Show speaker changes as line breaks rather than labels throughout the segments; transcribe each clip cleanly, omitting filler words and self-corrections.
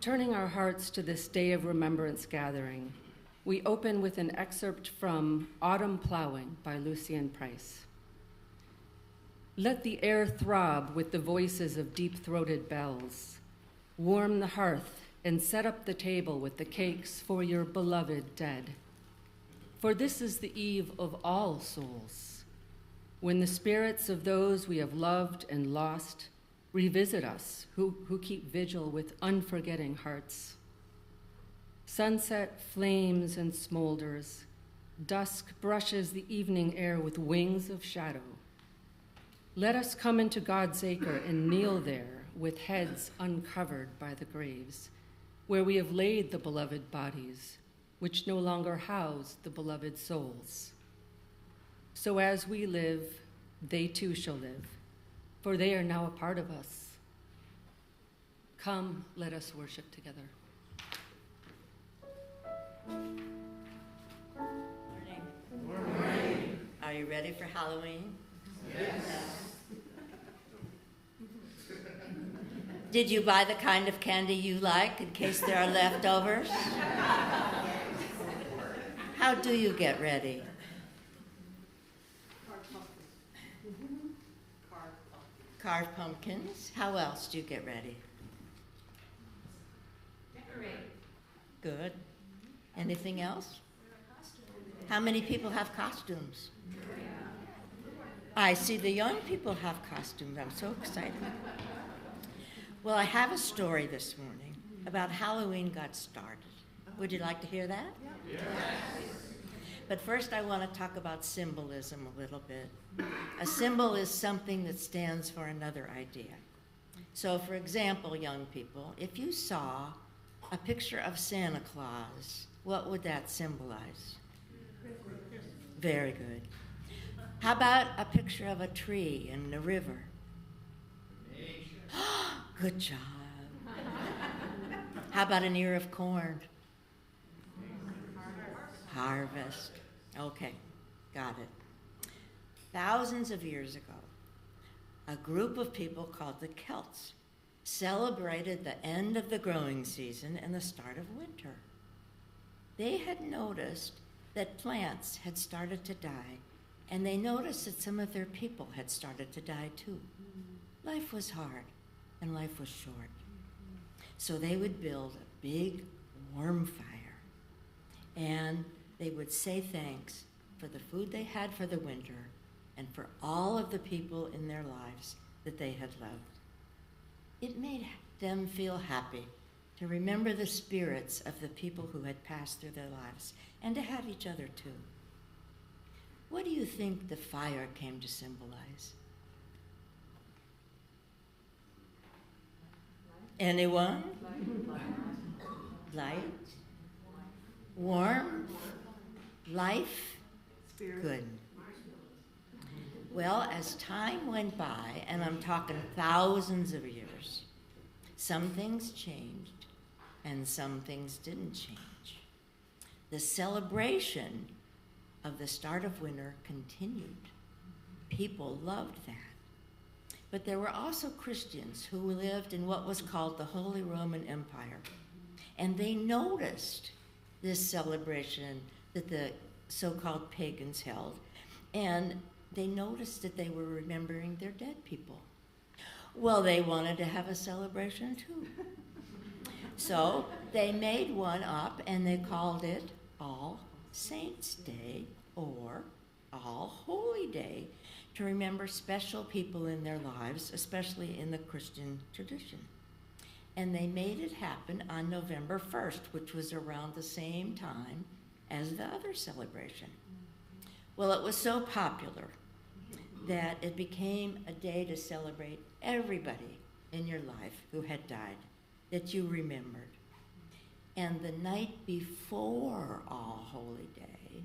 Turning our hearts to this day of remembrance gathering, we open with an excerpt from Autumn Plowing by Lucian Price. Let the air throb with the voices of deep-throated bells. Warm the hearth and set up the table with the cakes for your beloved dead. For this is the eve of all souls, when the spirits of those we have loved and lost revisit us, who keep vigil with unforgetting hearts. Sunset flames and smolders. Dusk brushes the evening air with wings of shadow. Let us come into God's acre and kneel there with heads uncovered by the graves, where we have laid the beloved bodies, which no longer house the beloved souls. So as we live, they too shall live, for they are now a part of us. Come, let us worship together.
Morning. Are you ready for Halloween?
Yes.
Did you buy the kind of candy you like in case there are leftovers? How do you get ready? Carve pumpkins. How else do you get ready?
Decorate.
Good. Anything else? How many people have costumes? I see the young people have costumes. I'm so excited. Well, I have a story this morning about Halloween got started. Would you like to hear that?
Yes.
But first I want to talk about symbolism a little bit. A symbol is something that stands for another idea. So for example, young people, if you saw a picture of Santa Claus, what would that symbolize? Very good. How about a picture of a tree and a river? Good job. How about an ear of corn? Harvest. Okay, got it. Thousands of years ago, a group of people called the Celts celebrated the end of the growing season and the start of winter. They had noticed that plants had started to die, and they noticed that some of their people had started to die too. Life was hard, and life was short. So they would build a big warm fire, and they would say thanks for the food they had for the winter and for all of the people in their lives that they had loved. It made them feel happy to remember the spirits of the people who had passed through their lives and to have each other too. What do you think the fire came to symbolize? Anyone? Light? Warmth? Life? Good. Well, as time went by, and I'm talking thousands of years, some things changed and some things didn't change. The celebration of the start of winter continued. People loved that. But there were also Christians who lived in what was called the Holy Roman Empire. And they noticed this celebration that the so-called pagans held. And they noticed that they were remembering their dead people. Well, they wanted to have a celebration too. So they made one up and they called it All Saints' Day or All Holy Day, to remember special people in their lives, especially in the Christian tradition. And they made it happen on November 1st, which was around the same time as the other celebration. Well, it was so popular that it became a day to celebrate everybody in your life who had died, that you remembered. And the night before All Holy Day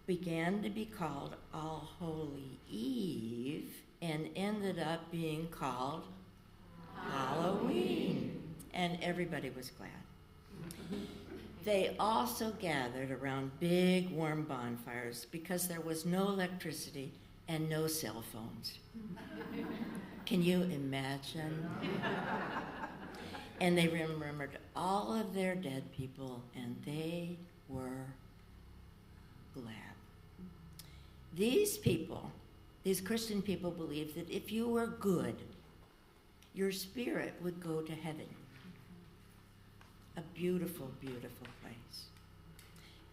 began to be called All Holy Eve and ended up being called Halloween. And everybody was glad. They also gathered around big warm bonfires because there was no electricity and no cell phones. Can you imagine? And they remembered all of their dead people, and they were glad. These people, these Christian people, believed that if you were good, your spirit would go to heaven. A beautiful, beautiful place.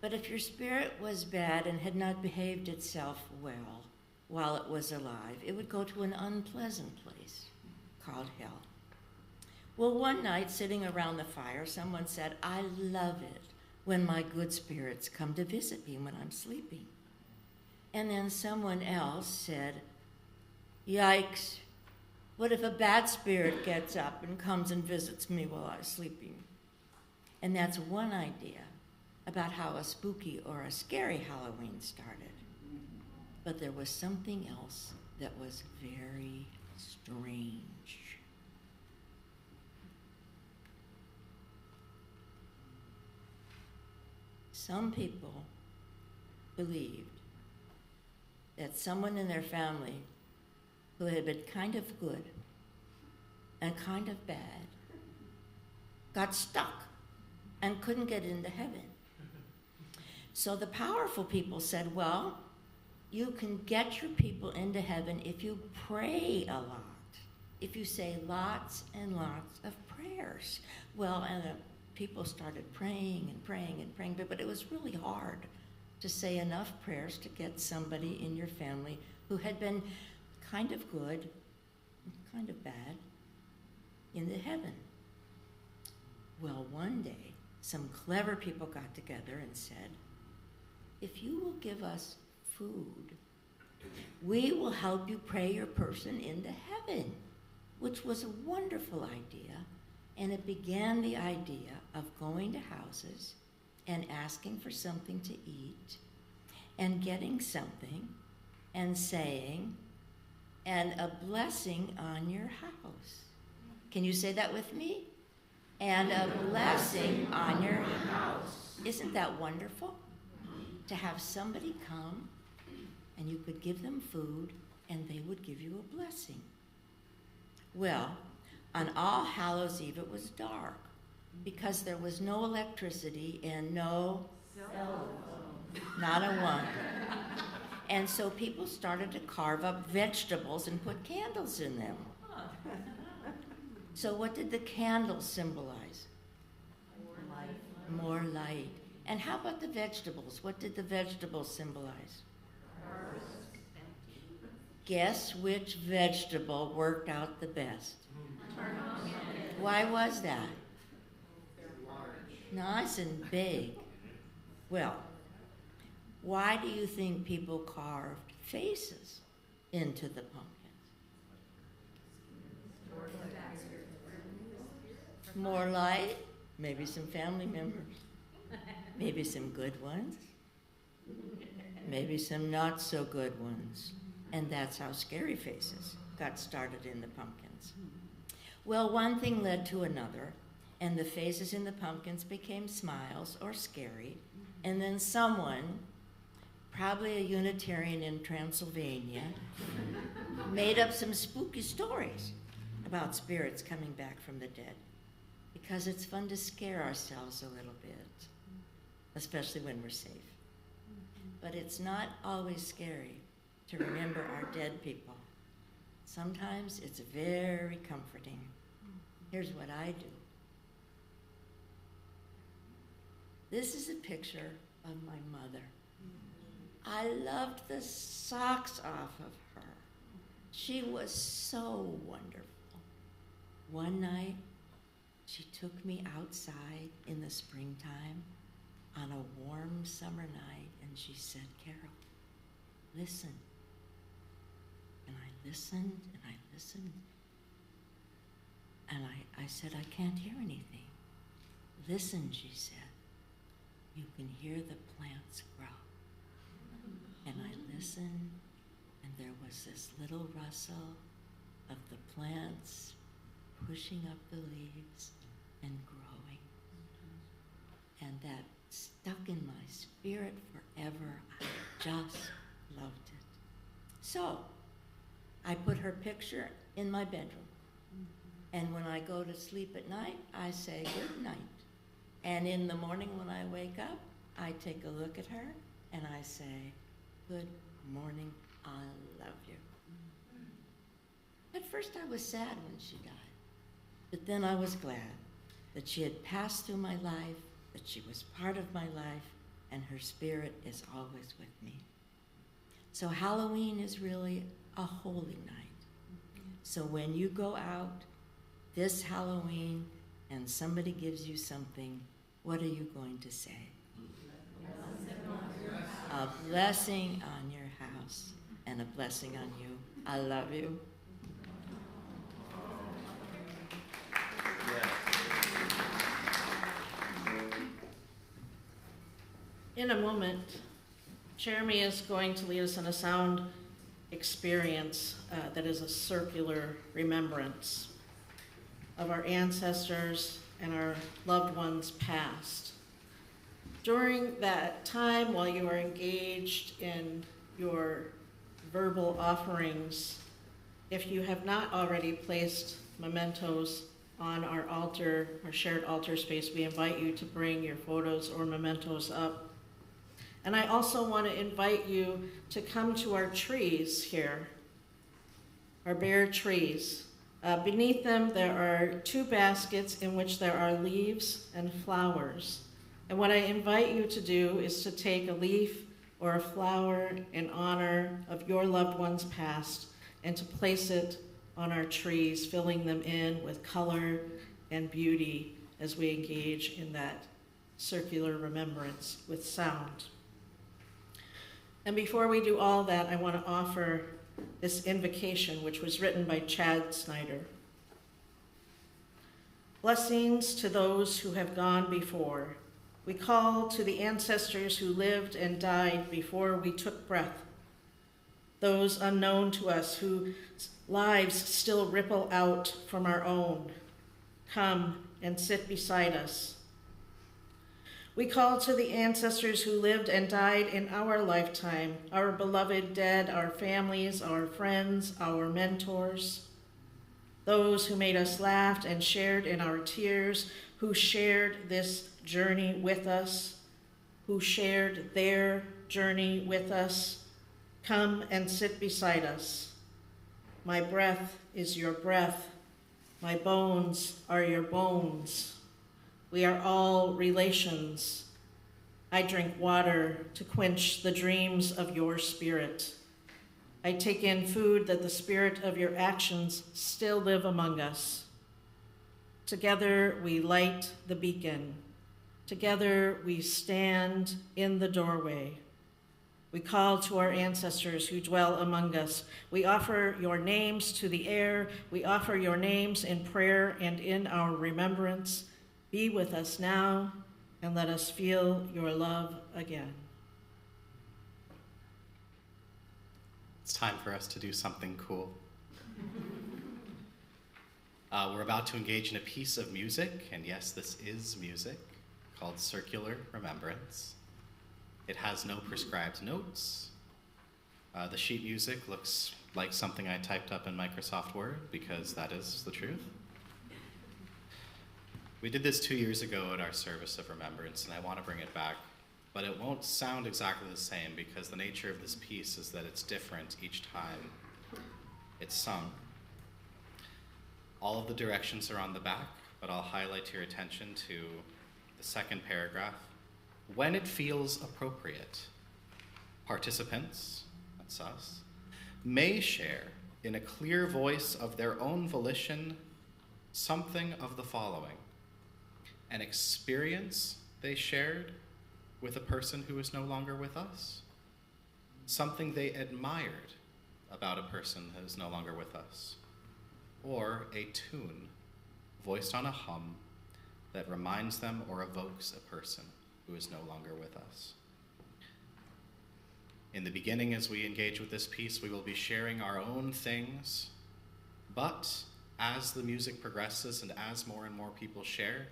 But if your spirit was bad and had not behaved itself well while it was alive, it would go to an unpleasant place called hell. Well, one night, sitting around the fire, someone said, "I love it when my good spirits come to visit me when I'm sleeping." And then someone else said, "Yikes, what if a bad spirit gets up and comes and visits me while I'm sleeping?" And that's one idea about how a spooky or a scary Halloween started. But there was something else that was very strange. Some people believed that someone in their family who had been kind of good and kind of bad got stuck and couldn't get into heaven. So the powerful people said, well, you can get your people into heaven if you pray a lot, if you say lots and lots of prayers. Well, and people started praying and praying and praying, but it was really hard to say enough prayers to get somebody in your family who had been kind of good, kind of bad, into heaven. Well, one day, some clever people got together and said, if you will give us food, we will help you pray your person into heaven, which was a wonderful idea. And it began the idea of going to houses and asking for something to eat and getting something and saying, and a blessing on your house. Can you say that with me? And a blessing on your house. Isn't that wonderful? To have somebody come and you could give them food and they would give you a blessing. Well, on All Hallows Eve, it was dark because there was no electricity and no cell phone. Not a one. And so people started to carve up vegetables and put candles in them. So what did the candles symbolize? More light. More light. And how about the vegetables? What did the vegetables symbolize? Guess which vegetable worked out the best? Why was that? Nice and big. Well, why do you think people carved faces into the pumpkins? More light, maybe some family members, maybe some good ones, maybe some not so good ones. And that's how scary faces got started in the pumpkins. Well, one thing led to another, and the faces in the pumpkins became smiles or scary, and then someone, probably a Unitarian in Transylvania, made up some spooky stories about spirits coming back from the dead, because it's fun to scare ourselves a little bit, especially when we're safe. But it's not always scary to remember our dead people. Sometimes it's very comforting. Here's what I do. This is a picture of my mother. I loved the socks off of her. She was so wonderful. One night, she took me outside in the springtime on a warm summer night, and she said, "Caryl, listen." And I listened, and I listened. And I said, "I can't hear anything." "Listen," she said. "You can hear the plants grow." And I listened, and there was this little rustle of the plants pushing up the leaves and growing. And that stuck in my spirit forever. I just loved it. So I put her picture in my bedroom, And when I go to sleep at night, I say good night. And in the morning when I wake up, I take a look at her and I say, good morning, I love you. At first I was sad when she died, but then I was glad that she had passed through my life, that she was part of my life, and her spirit is always with me. So Halloween is really a holy night. So when you go out this Halloween and somebody gives you something, what are you going to say? A blessing on your house and a blessing on you. I love you.
In a moment, Jeremy is going to lead us in a sound experience that is a circular remembrance of our ancestors and our loved ones past. During that time, while you are engaged in your verbal offerings, if you have not already placed mementos on our altar, our shared altar space, we invite you to bring your photos or mementos up. And I also want to invite you to come to our trees here, our bare trees. Beneath them, there are 2 baskets in which there are leaves and flowers. And what I invite you to do is to take a leaf or a flower in honor of your loved ones past and to place it on our trees, filling them in with color and beauty as we engage in that circular remembrance with sound. And before we do all that, I want to offer this invocation, which was written by Chad Snyder. Blessings to those who have gone before. We call to the ancestors who lived and died before we took breath, those unknown to us whose lives still ripple out from our own. Come and sit beside us. We call to the ancestors who lived and died in our lifetime, our beloved dead, our families, our friends, our mentors, those who made us laugh and shared in our tears, who shared this journey with us, who shared their journey with us. Come and sit beside us. My breath is your breath. My bones are your bones. We are all relations. I drink water to quench the dreams of your spirit. I take in food that the spirit of your actions still live among us. Together we light the beacon. Together we stand in the doorway. We call to our ancestors who dwell among us. We offer your names to the air. We offer your names in prayer and in our remembrance. Be with us now and let us feel your love again.
It's time for us to do something cool. We're about to engage in a piece of music, and yes, this is music, called Circular Remembrance. It has no prescribed notes. The sheet music looks like something I typed up in Microsoft Word, because that is the truth. We did this 2 years ago at our service of remembrance, and I want to bring it back, but it won't sound exactly the same because the nature of this piece is that it's different each time it's sung. All of the directions are on the back, but I'll highlight your attention to the second paragraph. When it feels appropriate, participants, that's us, may share in a clear voice of their own volition something of the following: an experience they shared with a person who is no longer with us, something they admired about a person who is no longer with us, or a tune voiced on a hum that reminds them or evokes a person who is no longer with us. In the beginning, as we engage with this piece, we will be sharing our own things, but as the music progresses and as more and more people share,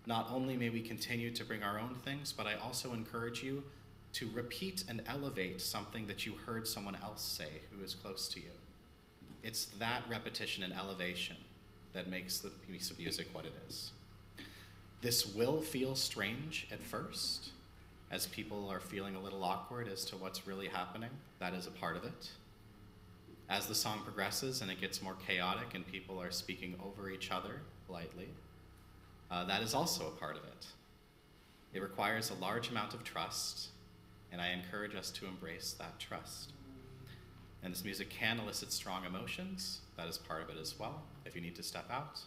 not only may we continue to bring our own things, but I also encourage you to repeat and elevate something that you heard someone else say who is close to you. It's that repetition and elevation that makes the piece of music what it is. This will feel strange at first, as people are feeling a little awkward as to what's really happening. That is a part of it. As the song progresses and it gets more chaotic and people are speaking over each other politely, that is also a part of it. It requires a large amount of trust, and I encourage us to embrace that trust. And this music can elicit strong emotions. That is part of it as well. If you need to step out,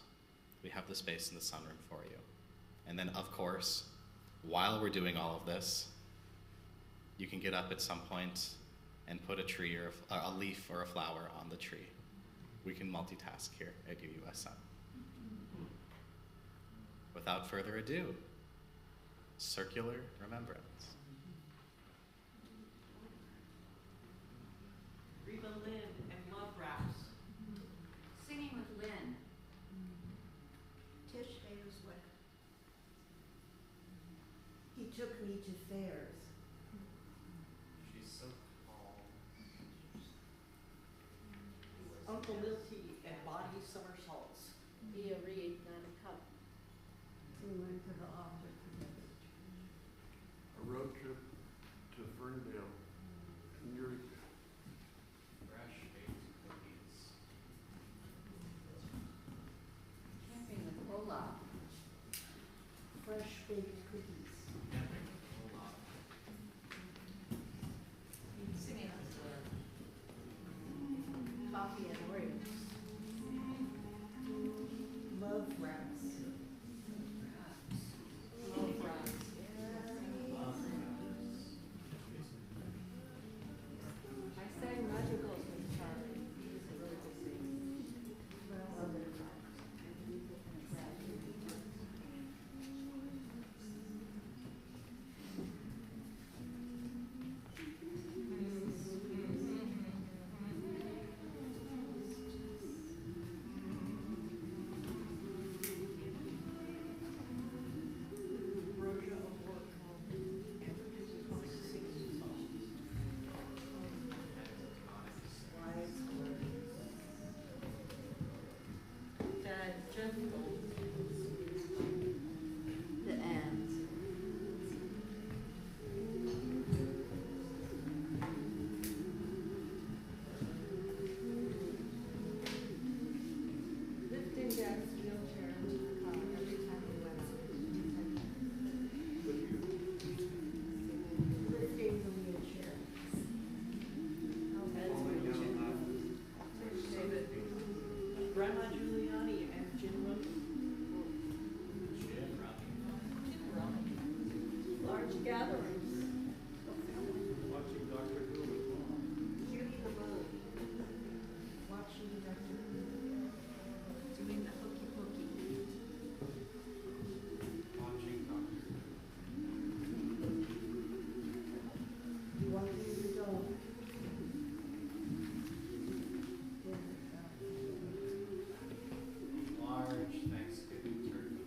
we have the space in the sunroom for you. And then, of course, while we're doing all of this, you can get up at some point and put a tree or a leaf or a flower on the tree. We can multitask here at UUSM. Without further ado, circular remembrance.
Reba Lynn and Love Raps.
Singing with Lynn.
Tish Ayerswick. He took me to fairs.
She's so calm.
Uncle Milty and Body Somersaults.
Mia Reed, not a cup.
We went to the opera together.
A road trip to Ferndale. And you're
Fresh baked cookies.
Camping with Olaf.
Fresh baked cookies.
Singing with Lynn. Coffee and Oreos.
Love raps.
Love Raps. I sang Madrigals with Charlie. He was a really good singer.
Well, other
Roja O'Rourke and the 60 songs.
wise words.
Dad Gentle.
The ends.
Lifting Dad's wheelchair into the car every time we went.
Lifting the wheelchair.
David. Grandma Giuliani and Jim Rummy.
Large gatherings.
watching Dr. Who with Mom.
Judy the Moon. Watching Dr. Who.
Doing the hokey pokey.
Watching Dr.
You want to do the dog.
Large Thanksgiving turkey.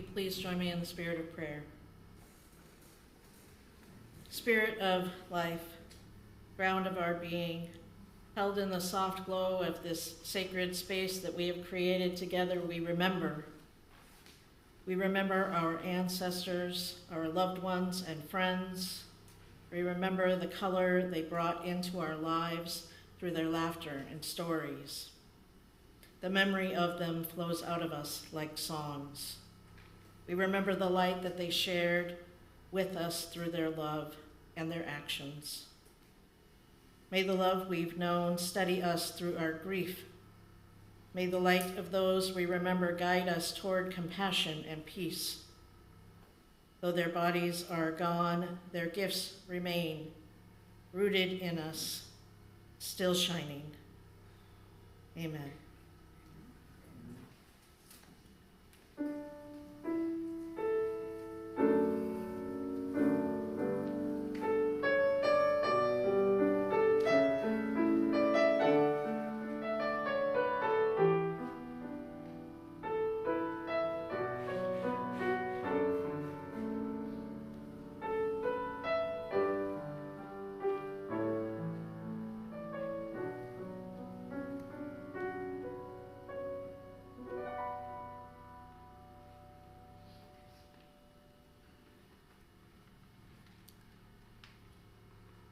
you please join me in the spirit of prayer? Spirit of life, ground of our being, held in the soft glow of this sacred space that we have created together, we remember. We remember our ancestors, our loved ones and friends. We remember the color they brought into our lives through their laughter and stories. The memory of them flows out of us like songs. We remember the light that they shared with us through their love and their actions. May the love we've known steady us through our grief. May the light of those we remember guide us toward compassion and peace. Though their bodies are gone, their gifts remain, rooted in us, still shining. Amen.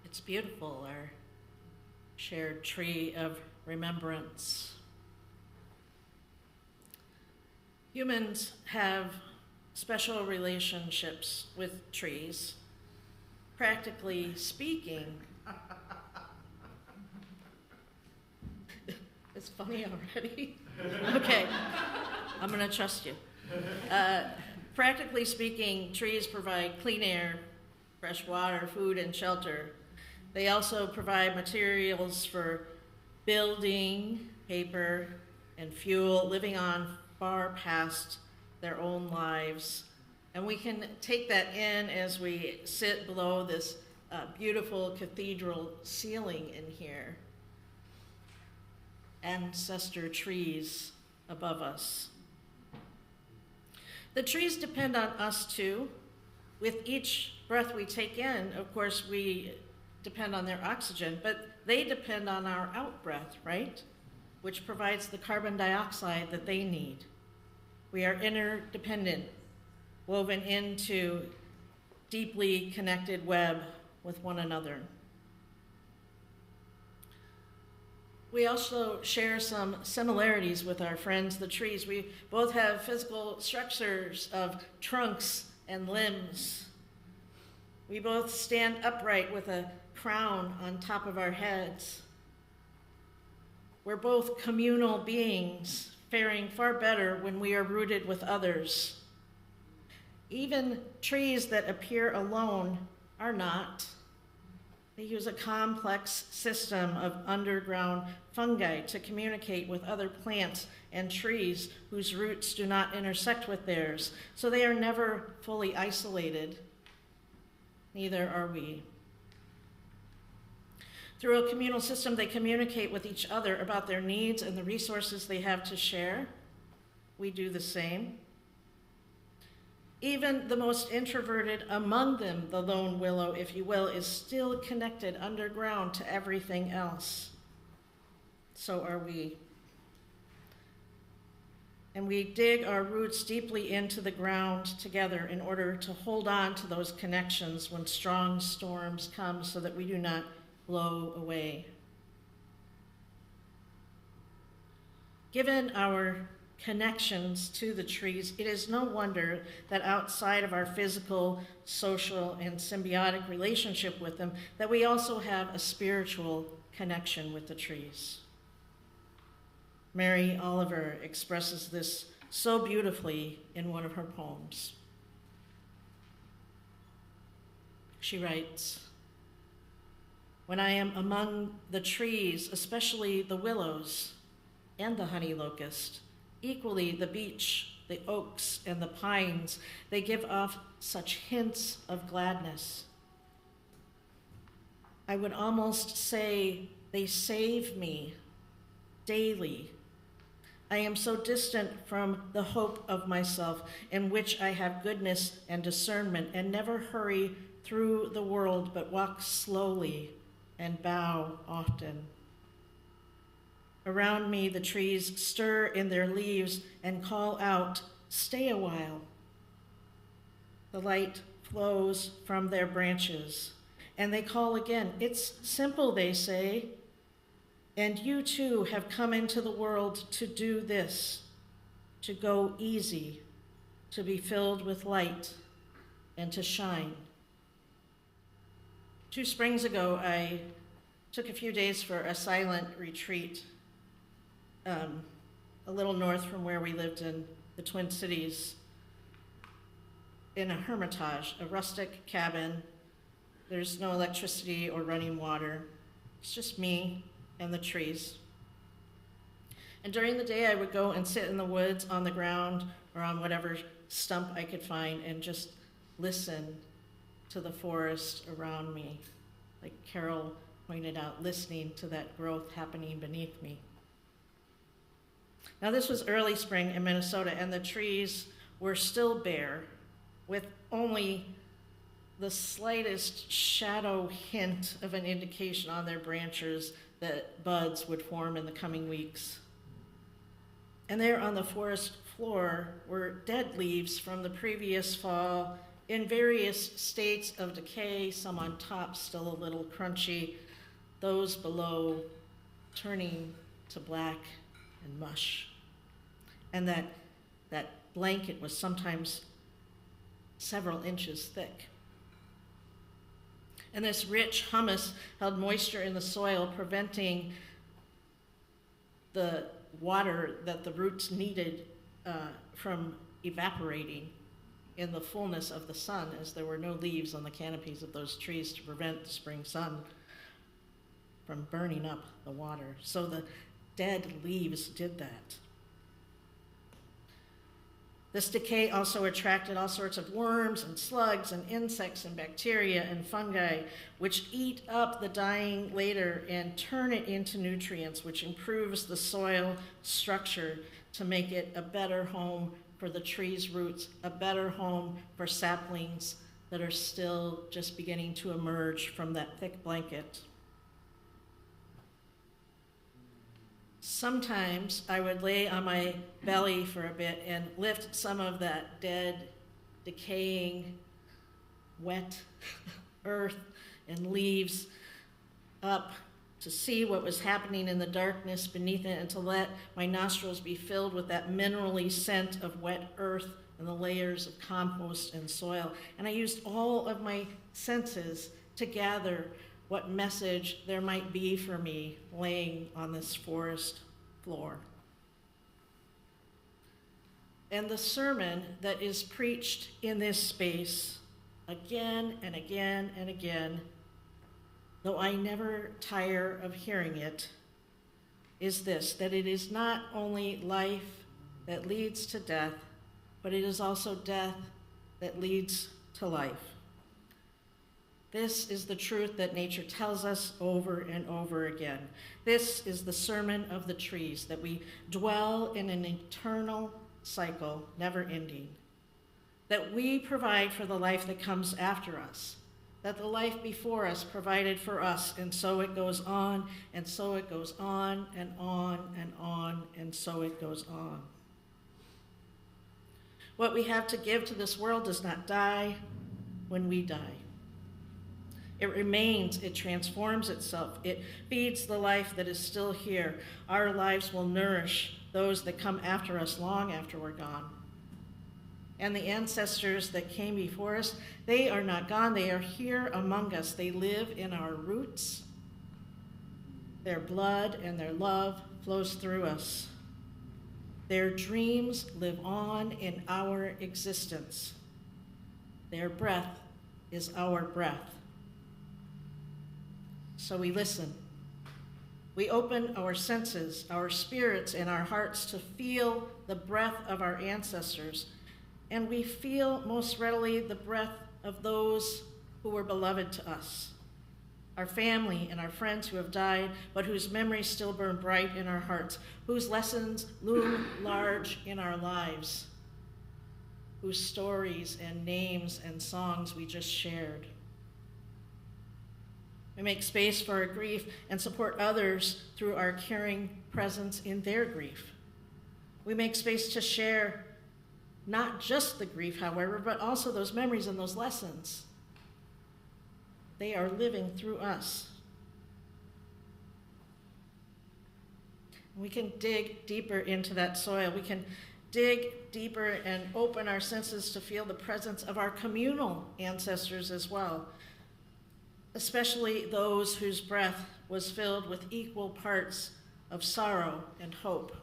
It's beautiful, our shared tree of remembrance. Humans have special relationships with trees. Practically speaking, it's funny already. Okay, I'm going to trust you. Practically speaking, trees provide clean air, fresh water, food, and shelter. They also provide materials for building, paper, and fuel, living on far past their own lives. And we can take that in as we sit below this beautiful cathedral ceiling in here. Ancestor trees above us. The trees depend on us too. With each breath we take in, of course, we depend on their oxygen, but they depend on our out-breath, right? Which provides the carbon dioxide that they need. We are interdependent, woven into deeply connected web with one another. We also share some similarities with our friends, the trees. We both have physical structures of trunks and limbs. We both stand upright with a crown on top of our heads. We're both communal beings, faring far better when we are rooted with others. Even trees that appear alone are not. They use a complex system of underground fungi to communicate with other plants and trees whose roots do not intersect with theirs, so they are never fully isolated. Neither are we. Through a communal system, they communicate with each other about their needs and the resources they have to share. We do the same. Even the most introverted among them, the lone willow, if you will, is still connected underground to everything else. So are we. And we dig our roots deeply into the ground together in order to hold on to those connections when strong storms come so that we do not blow away. Given our connections to the trees, it is no wonder that outside of our physical, social, and symbiotic relationship with them, that we also have a spiritual connection with the trees. Mary Oliver expresses this so beautifully in one of her poems. She writes, "When I am among the trees, especially the willows and the honey locust, equally the beech, the oaks, and the pines, they give off such hints of gladness. I would almost say they save me daily I am so distant from the hope of myself, in which I have goodness and discernment, and never hurry through the world, but walk slowly and bow often. Around me, the trees stir in their leaves and call out, "Stay a while." The light flows from their branches, and they call again. "It's simple," they say, "and you too have come into the world to do this, to go easy, to be filled with light, and to shine." 2 springs ago, I took a few days for a silent retreat a little north from where we lived in the Twin Cities, in a hermitage, a rustic cabin. There's no electricity or running water. It's just me and the trees. And during the day, I would go and sit in the woods on the ground or on whatever stump I could find and just listen to the forest around me. Like Caryl pointed out, listening to that growth happening beneath me. Now, this was early spring in Minnesota, and the trees were still bare, with only the slightest shadow hint of an indication on their branches that buds would form in the coming weeks. And there on the forest floor were dead leaves from the previous fall in various states of decay, some on top still a little crunchy, those below turning to black and mush. And that blanket was sometimes several inches thick. And this rich humus held moisture in the soil, preventing the water that the roots needed from evaporating in the fullness of the sun, as there were no leaves on the canopies of those trees to prevent the spring sun from burning up the water. So the dead leaves did that. This decay also attracted all sorts of worms and slugs and insects and bacteria and fungi, which eat up the dying later and turn it into nutrients, which improves the soil structure to make it a better home for the tree's roots, a better home for saplings that are still just beginning to emerge from that thick blanket. Sometimes I would lay on my belly for a bit and lift some of that dead, decaying, wet earth and leaves up to see what was happening in the darkness beneath it, and to let my nostrils be filled with that minerally scent of wet earth and the layers of compost and soil. And I used all of my senses to gather what message there might be for me laying on this forest floor. And the sermon that is preached in this space again and again and again, though I never tire of hearing it, is this: that it is not only life that leads to death, but it is also death that leads to life. This is the truth that nature tells us over and over again. This is the sermon of the trees, that we dwell in an eternal cycle, never ending. That we provide for the life that comes after us. That the life before us provided for us, and so it goes on, and so it goes on, and on, and on, and so it goes on. What we have to give to this world does not die when we die. It remains, it transforms itself, it feeds the life that is still here. Our lives will nourish those that come after us long after we're gone. And the ancestors that came before us, they are not gone, they are here among us. They live in our roots. Their blood and their love flows through us. Their dreams live on in our existence. Their breath is our breath. So we listen. We open our senses, our spirits, and our hearts to feel the breath of our ancestors, and we feel most readily the breath of those who were beloved to us, our family, and our friends who have died, but whose memories still burn bright in our hearts, whose lessons loom large in our lives, whose stories and names and songs we just shared. We make space for our grief and support others through our caring presence in their grief. We make space to share not just the grief, however, but also those memories and those lessons. They are living through us. We can dig deeper into that soil. We can dig deeper and open our senses to feel the presence of our communal ancestors as well, especially those whose breath was filled with equal parts of sorrow and hope.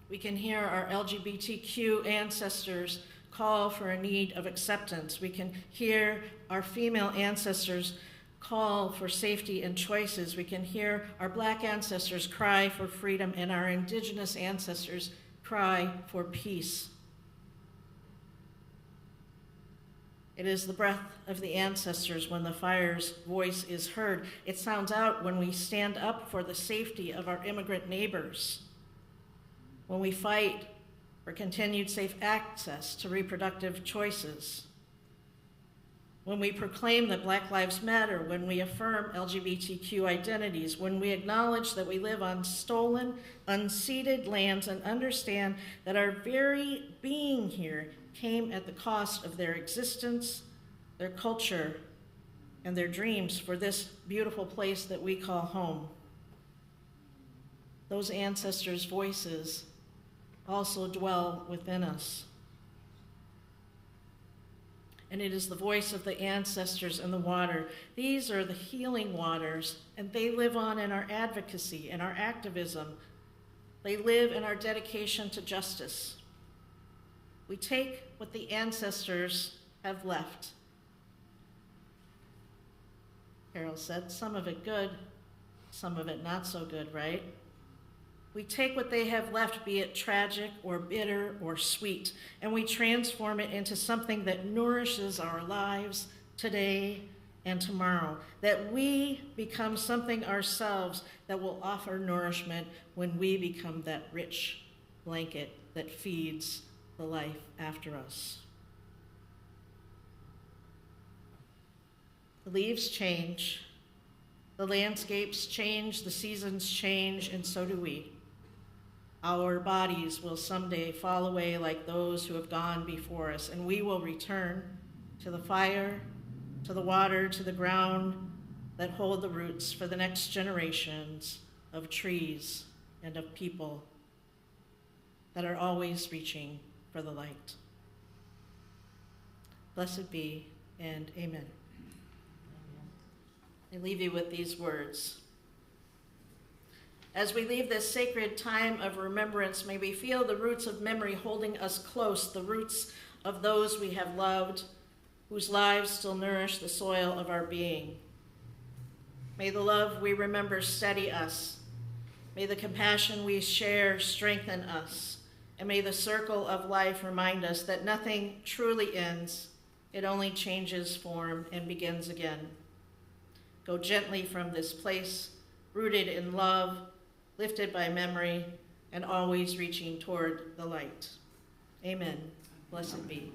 We can hear our LGBTQ ancestors call for a need of acceptance. We can hear our female ancestors call for safety and choices. We can hear our Black ancestors cry for freedom and our Indigenous ancestors cry for peace. It is the breath of the ancestors when the fire's voice is heard. It sounds out when we stand up for the safety of our immigrant neighbors, when we fight for continued safe access to reproductive choices, when we proclaim that Black Lives Matter, when we affirm LGBTQ identities, when we acknowledge that we live on stolen, unceded lands and understand that our very being here came at the cost of their existence, their culture, and their dreams for this beautiful place that we call home. Those ancestors' voices also dwell within us. And it is the voice of the ancestors in the water. These are the healing waters, and they live on in our advocacy and our activism. They live in our dedication to justice. We take what the ancestors have left. Caryl said, some of it good, some of it not so good, right? We take what they have left, be it tragic or bitter or sweet, and we transform it into something that nourishes our lives today and tomorrow, that we become something ourselves that will offer nourishment when we become that rich blanket that feeds the life after us. The leaves change, the landscapes change, the seasons change, and so do we. Our bodies will someday fall away like those who have gone before us, and we will return to the fire, to the water, to the ground that hold the roots for the next generations of trees and of people that are always reaching for the light. Blessed be, and amen. I leave you with these words. As we leave this sacred time of remembrance, may we feel the roots of memory holding us close, the roots of those we have loved, whose lives still nourish the soil of our being. May the love we remember steady us. May the compassion we share strengthen us. And may the circle of life remind us that nothing truly ends. It only changes form and begins again. Go gently from this place, rooted in love, lifted by memory, and always reaching toward the light. Amen. Blessed be.